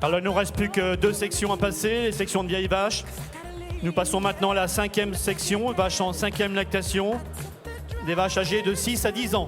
Alors il ne nous reste plus que 2 sections à passer, les sections de vieilles vaches. Nous passons maintenant à la 5e section, vaches en 5e lactation, des vaches âgées de 6 à 10 ans.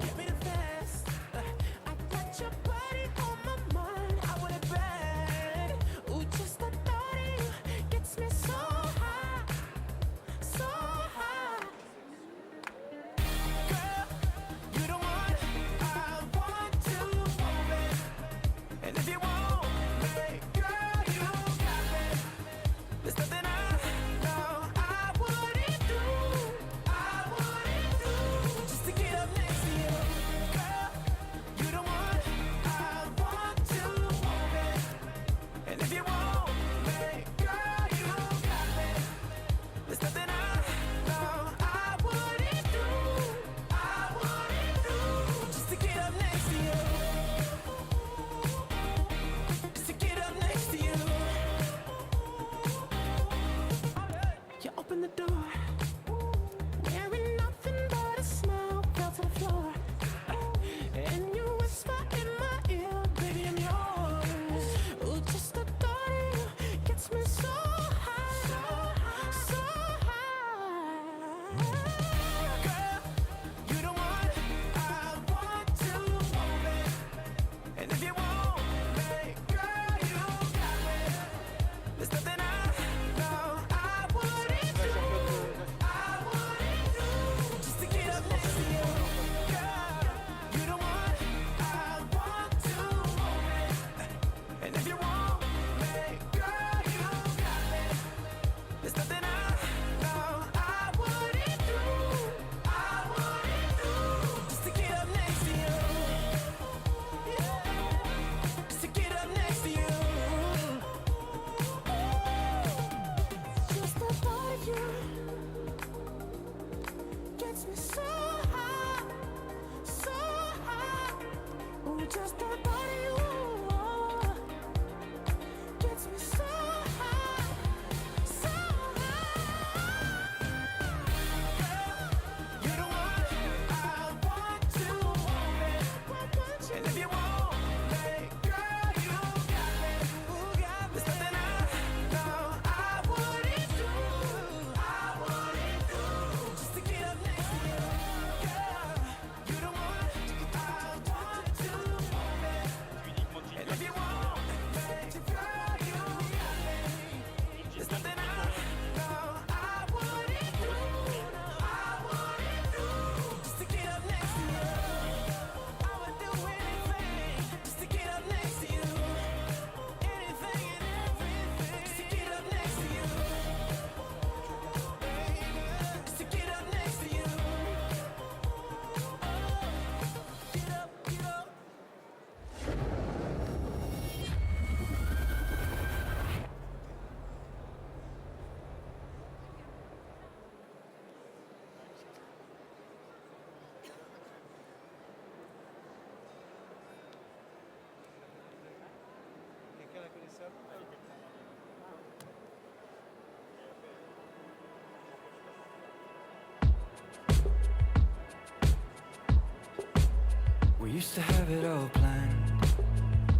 We used to have it all planned.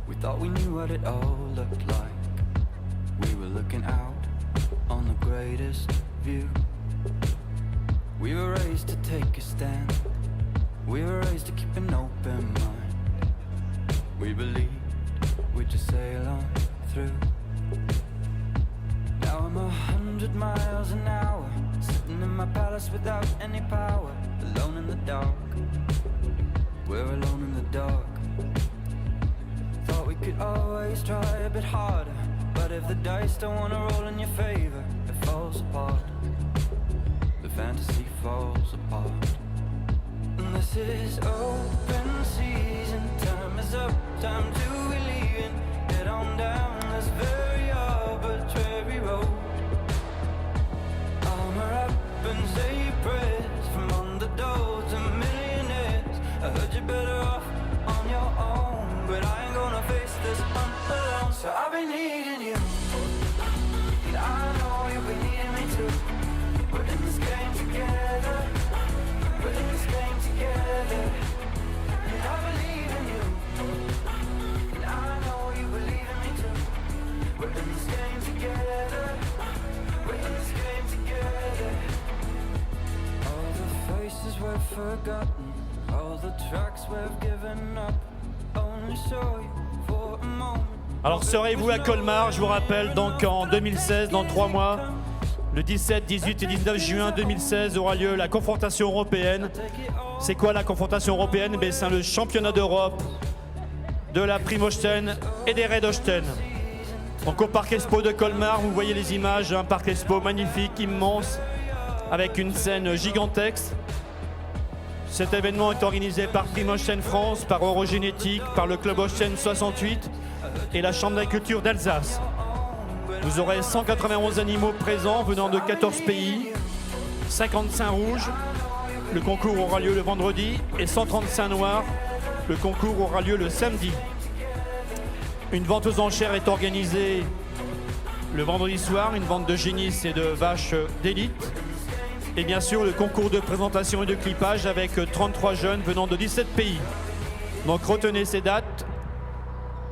We thought we knew what it all looked like. We were looking out on the greatest view. We were raised to take a stand. We were raised to keep an open mind. We believed we'd just sail on through. Now I'm 100 miles an hour, sitting in my palace without any power, alone in the dark. We're alone in the dark. Thought we could always try a bit harder, but if the dice don't wanna roll in your favor, it falls apart. The fantasy falls apart. And this is open season. Time is up, time to be leaving. Head on down this very arbitrary road. Armor up and say prayers from underdogs to millionaires. I heard you're better off on your own, but I ain't gonna face this on alone. So I've been needing you, and I know you've been needing me too. We're in this game together. We're in this game together. And I believe in you, and I know you believe in me too. forgotten all the tracks we've given up. Only saw you for a moment. Alors serez-vous à Colmar, je vous rappelle, donc en 2016, dans 3 mois, le 17, 18 et 19 juin 2016 aura lieu la confrontation européenne. C'est quoi la confrontation européenne? C'est le championnat d'Europe de la Primosten et des Red Osten. Donc au Parc Expo de Colmar, vous voyez les images d'un Parc Expo magnifique, immense, avec une scène gigantesque. Cet événement est organisé par Primosten France, par Eurogénétique, par le Club Osten 68 et la Chambre d'agriculture d'Alsace. Vous aurez 191 animaux présents venant de 14 pays, 55 rouges. Le concours aura lieu le vendredi et 135 noirs. Le concours aura lieu le samedi. Une vente aux enchères est organisée le vendredi soir, une vente de génisses et de vaches d'élite. Et bien sûr, le concours de présentation et de clippage avec 33 jeunes venant de 17 pays. Donc retenez ces dates,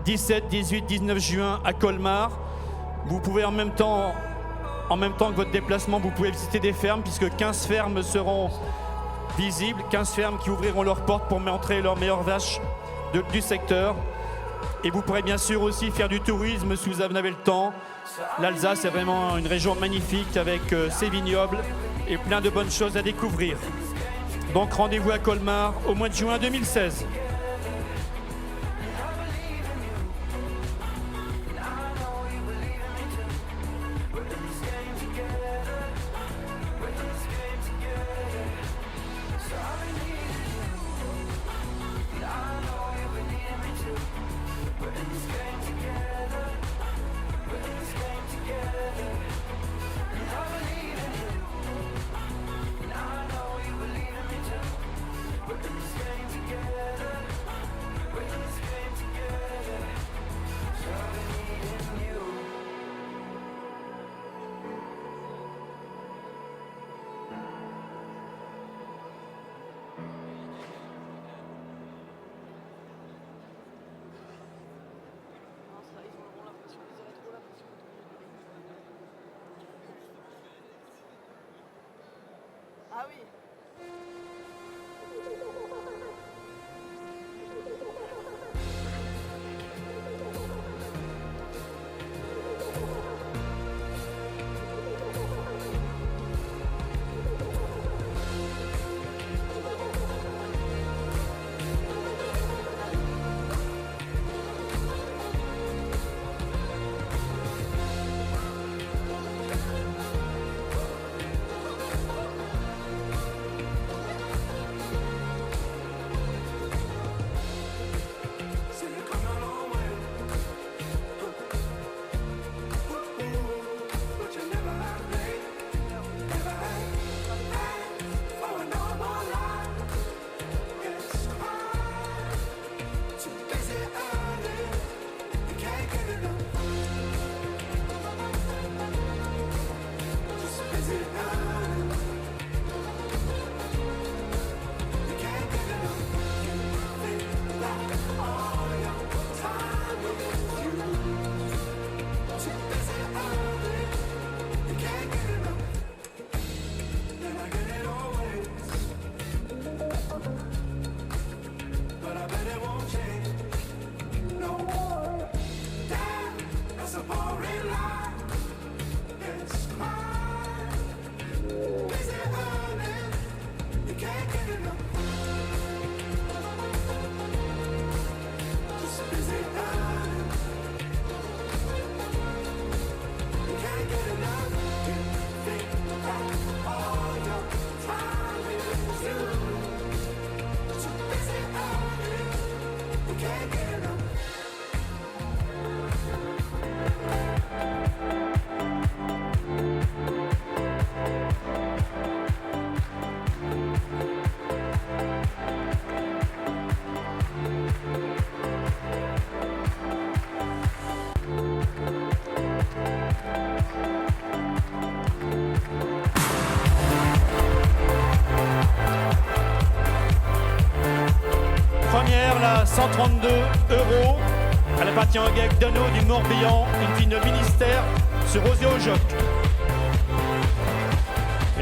17, 18, 19 juin à Colmar. Vous pouvez en même temps que votre déplacement, vous pouvez visiter des fermes puisque 15 fermes seront visibles, 15 fermes qui ouvriront leurs portes pour montrer leurs meilleures vaches du secteur. Et vous pourrez bien sûr aussi faire du tourisme si vous en avez le temps. L'Alsace est vraiment une région magnifique avec ses vignobles et plein de bonnes choses à découvrir. Donc rendez-vous à Colmar au mois de juin 2016. Ah oui. Première, la 132 €. Elle appartient au GEC Dano du Morbihan, une fille de ministère sur Osée au Joc.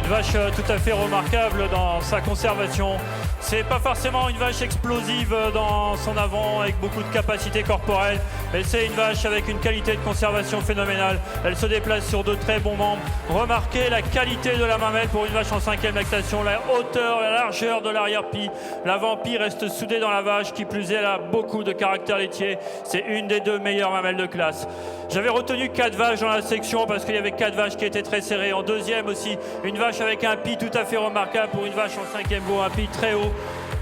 Une vache tout à fait remarquable dans sa conservation. C'est pas forcément une vache explosive dans son avant avec beaucoup de capacité corporelle, mais c'est une vache avec une qualité de conservation phénoménale. Elle se déplace sur de très bons membres. Remarquez la qualité de la mamelle pour une vache en 5e lactation, la hauteur, la largeur de l'arrière-pie. L'avant-pie reste soudé dans la vache, qui plus est, elle a beaucoup de caractère laitier. C'est une des 2 meilleures mamelles de classe. J'avais retenu 4 vaches dans la section parce qu'il y avait 4 vaches qui étaient très serrées. En 2e aussi, une vache avec un pie tout à fait remarquable pour une vache en 5e veau, un pie très haut,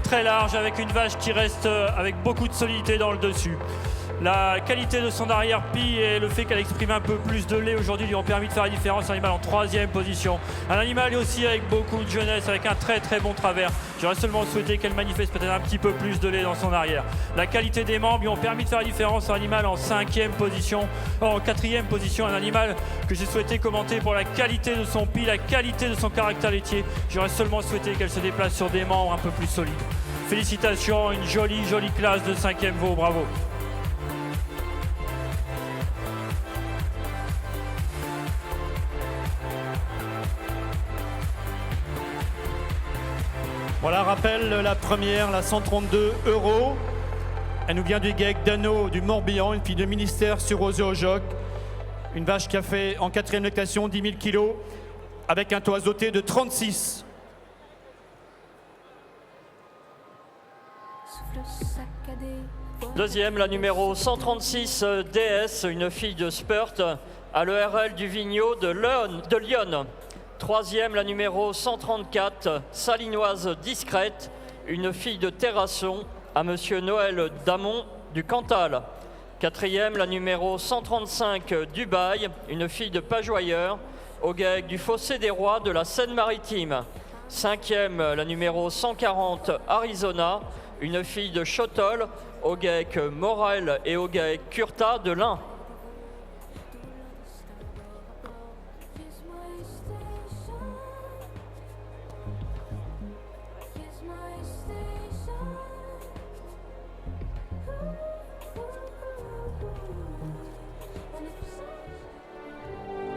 très large, avec une vache qui reste avec beaucoup de solidité dans le dessus. La qualité de son arrière-pie et le fait qu'elle exprime un peu plus de lait aujourd'hui lui ont permis de faire la différence. Un animal en 3e position. Un animal aussi avec beaucoup de jeunesse, avec un très très bon travers. J'aurais seulement souhaité qu'elle manifeste peut-être un petit peu plus de lait dans son arrière. La qualité des membres lui ont permis de faire la différence. Un animal en 5e position, en 4e position. Un animal que j'ai souhaité commenter pour la qualité de son pie, la qualité de son caractère laitier. J'aurais seulement souhaité qu'elle se déplace sur des membres un peu plus solides. Félicitations, une jolie classe de 5e veau, bravo. Voilà, rappel, la première, la 132 €. Elle nous vient du GEC d'Anneau, du Morbihan, une fille de ministère sur Osée au Joc. Une vache qui a fait en 4e lactation 10 000 kilos, avec un taux azoté de 36. Deuxième, la numéro 136 DS, une fille de Spurt, à l'ERL du Vigneaud de Lyon. Troisième, la numéro 134, Salinoise Discrète, une fille de Terrasson, à Monsieur Noël Damon du Cantal. Quatrième, la numéro 135, Dubaï, une fille de Pajoyeur, au GEC du Fossé des Rois de la Seine-Maritime. Cinquième, la numéro 140, Arizona, une fille de Chotol, au GEC Morel et au GEC Curta de l'Ain.